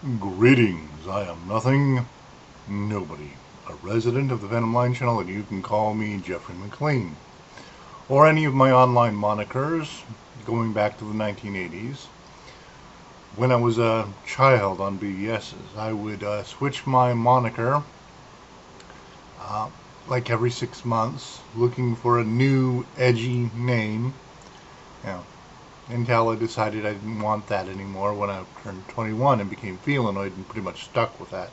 Greetings, I am nothing, nobody, a resident of the Venom Line channel, and you can call me Jeffrey McLean, or any of my online monikers going back to the 1980s. When I was a child on BBS's, I would switch my moniker uh, like every 6 months, looking for a new edgy name. You know, until I decided I didn't want that anymore when I turned 21 and became felinoid and pretty much stuck with that.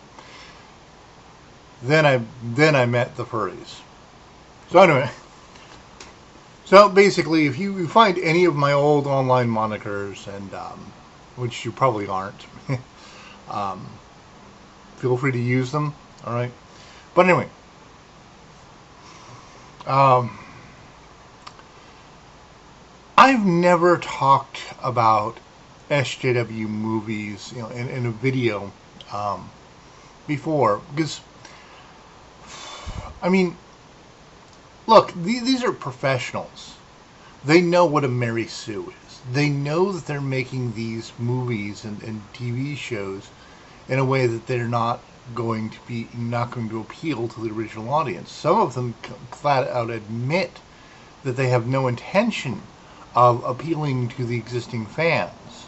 Then I met the furries. So anyway, so basically, if you find any of my old online monikers, and which you probably aren't, um, feel free to use them. All right, but anyway. I've never talked about SJW movies, in a video before, because I mean, look, these are professionals. They know what a Mary Sue is. They know that they're making these movies and TV shows in a way that they're not going to appeal to the original audience. Some of them flat out admit that they have no intention of appealing to the existing fans,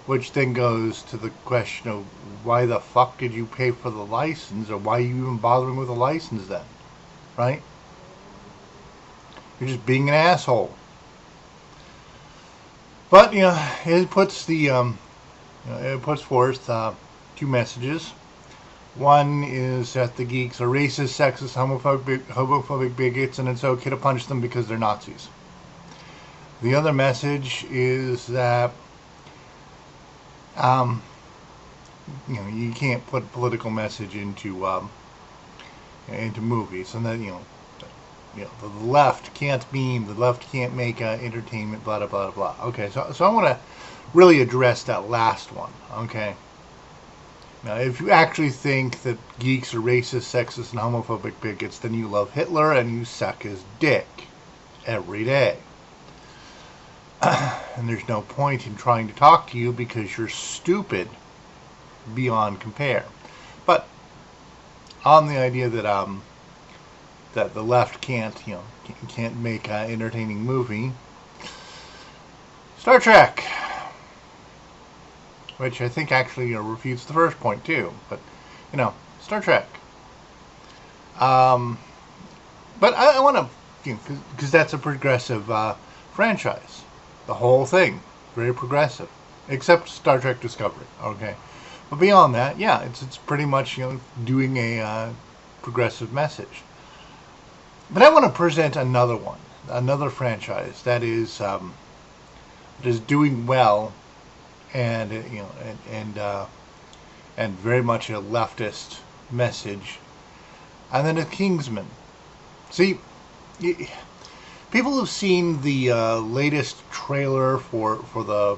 which then goes to the question of why the fuck did you pay for the license, or why are you even bothering with a license then, right? You're just being an asshole. But it puts forth two messages. One is that the geeks are racist, sexist, homophobic bigots, and it's okay to punch them because they're Nazis. The other message is that you can't put political message into movies, and that the left can't beam, the left can't make entertainment, blah blah blah. Okay, so I want to really address that last one. Okay. Now, if you actually think that geeks are racist, sexist, and homophobic bigots, then you love Hitler and you suck his dick every day. And there's no point in trying to talk to you because you're stupid beyond compare. But on the idea that that the left can't make an entertaining movie, Star Trek, which I think actually refutes the first point too. But Star Trek. But I want to, because that's a progressive franchise. The whole thing, very progressive, except Star Trek Discovery. Okay, but beyond that, yeah, it's pretty much doing a progressive message. But I want to present another franchise that is doing well, and and very much a leftist message, and then a Kingsman. See. People who've seen the latest trailer for the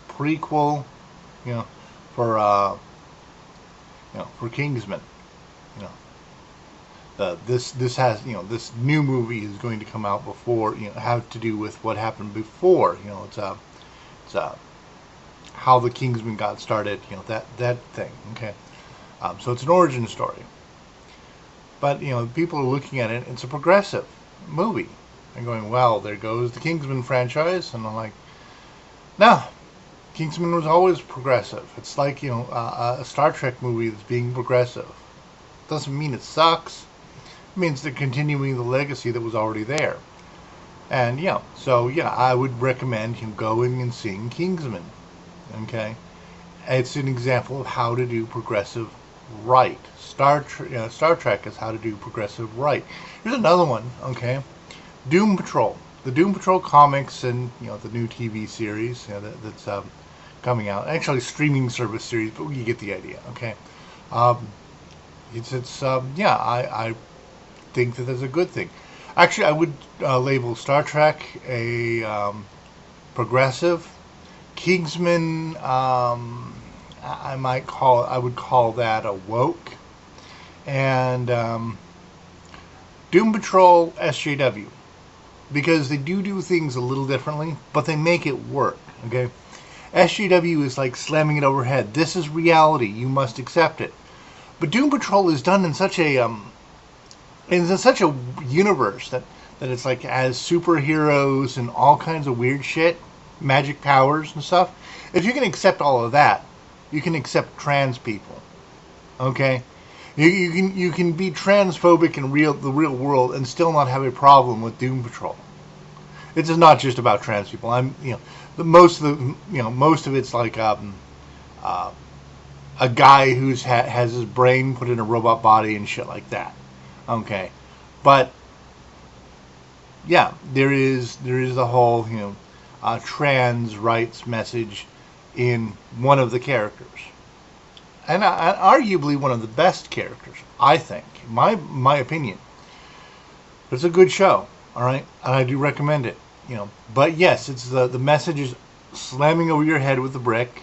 prequel, for Kingsman, this new movie is going to come out before, have to do with what happened before. It's how the Kingsman got started. That thing. Okay, so it's an origin story. But people are looking at it. It's a progressive movie. And going, well, there goes the Kingsman franchise. And I'm like, no, Kingsman was always progressive. It's like, a Star Trek movie that's being progressive. Doesn't mean it sucks. It means they're continuing the legacy that was already there. And, I would recommend going and seeing Kingsman. Okay? It's an example of how to do progressive right. Star Trek is how to do progressive right. Here's another one, okay? Doom Patrol. The Doom Patrol comics and the new TV series that's coming out. Actually, streaming service series, but you get the idea. Okay, I think that that's a good thing. Actually, I would label Star Trek a progressive. Kingsman, I would call that a woke, and Doom Patrol SJW. Because they do things a little differently, but they make it work, okay? SJW is like slamming it overhead. This is reality. You must accept it. But Doom Patrol is done in such a universe that it's like as superheroes and all kinds of weird shit, magic powers and stuff. If you can accept all of that, you can accept trans people. Okay? You can be transphobic in the real world and still not have a problem with Doom Patrol. It's not just about trans people. Most of it's like a guy who's has his brain put in a robot body and shit like that. Okay, but yeah, there is the whole trans rights message in one of the characters, and arguably one of the best characters, I think, my opinion. It's a good show, all right, and I do recommend it. But yes, it's the message is slamming over your head with a brick.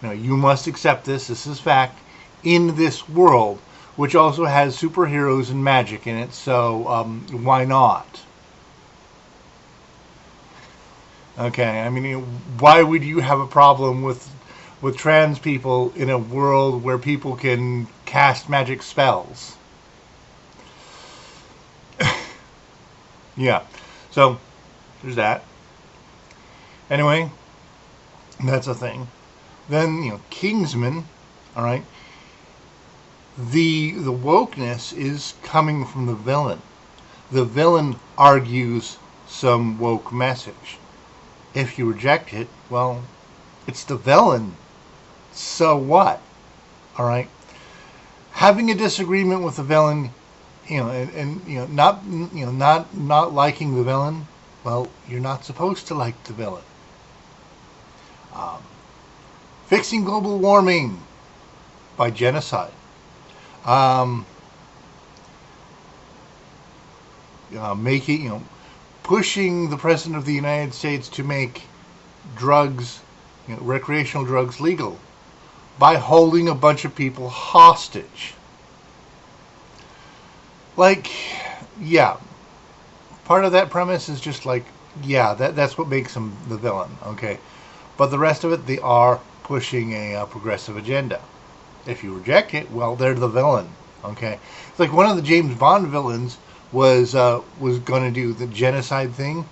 You must accept this. This is fact in this world, which also has superheroes and magic in it. So why not? Okay, I mean, why would you have a problem with trans people in a world where people can cast magic spells? Yeah, so there's that. Anyway, that's a thing. Then, Kingsman, all right, the wokeness is coming from the villain. The villain argues some woke message. If you reject it, well, it's the villain. So what? All right. Having a disagreement with the villain, not liking the villain. Well, you're not supposed to like the villain. Fixing global warming by genocide. Pushing the President of the United States to make drugs, recreational drugs, legal by holding a bunch of people hostage. Like, yeah, part of that premise is just like, yeah, that's what makes them the villain, okay? But the rest of it, they are pushing a progressive agenda. If you reject it, well, they're the villain, okay? It's like one of the James Bond villains was going to do the genocide thing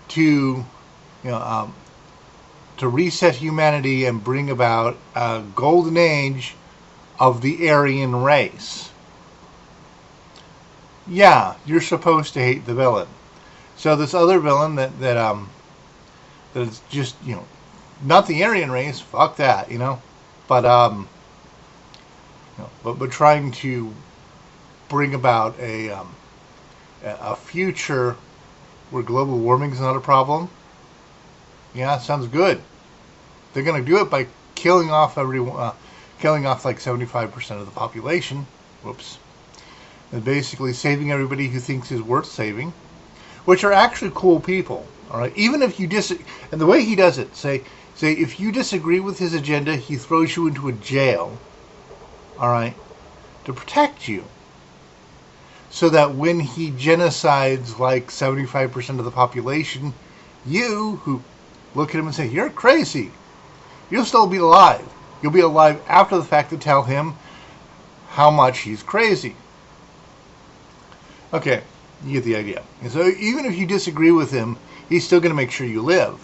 to reset humanity and bring about a golden age of the Aryan race. Yeah, you're supposed to hate the villain. So this other villain that is just not the Aryan race, fuck that, but but trying to bring about a future where global warming is not a problem. Yeah, sounds good. They're going to do it by killing off like 75% of the population. Whoops. And basically saving everybody who thinks is worth saving, which are actually cool people. All right, even if you and the way he does it, say if you disagree with his agenda, he throws you into a jail. All right, to protect you, so that when he genocides like 75% of the population, you who look at him and say you're crazy, you'll still be alive. You'll be alive after the fact to tell him how much he's crazy. Okay, you get the idea. And so even if you disagree with him, he's still going to make sure you live.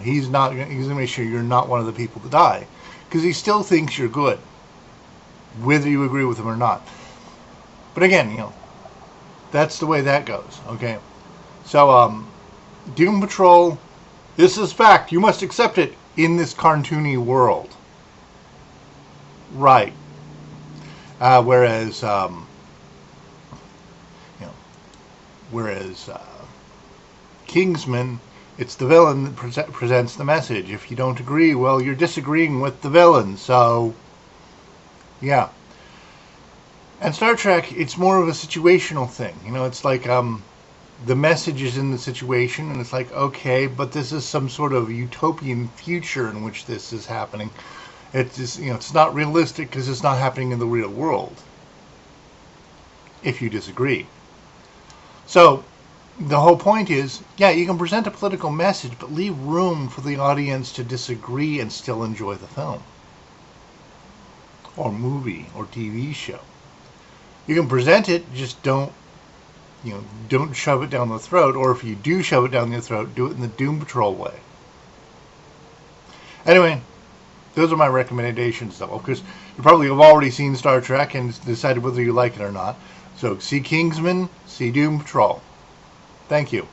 He's going to make sure you're not one of the people to die, because he still thinks you're good, whether you agree with him or not. But again, that's the way that goes. Okay, so Doom Patrol, this is fact. You must accept it in this cartoony world, right? Whereas Kingsman, it's the villain that presents the message. If you don't agree, well, you're disagreeing with the villain. So, yeah. And Star Trek, it's more of a situational thing. It's like the message is in the situation, and it's like, okay, but this is some sort of utopian future in which this is happening. It's just, it's not realistic because it's not happening in the real world. If you disagree. So, the whole point is, yeah, you can present a political message, but leave room for the audience to disagree and still enjoy the film or movie or TV show. You can present it, just don't shove it down the throat, or if you do shove it down the throat, do it in the Doom Patrol way. Anyway, those are my recommendations, though, because you probably have already seen Star Trek and decided whether you like it or not. So see Kingsman, see Doom Patrol. Thank you.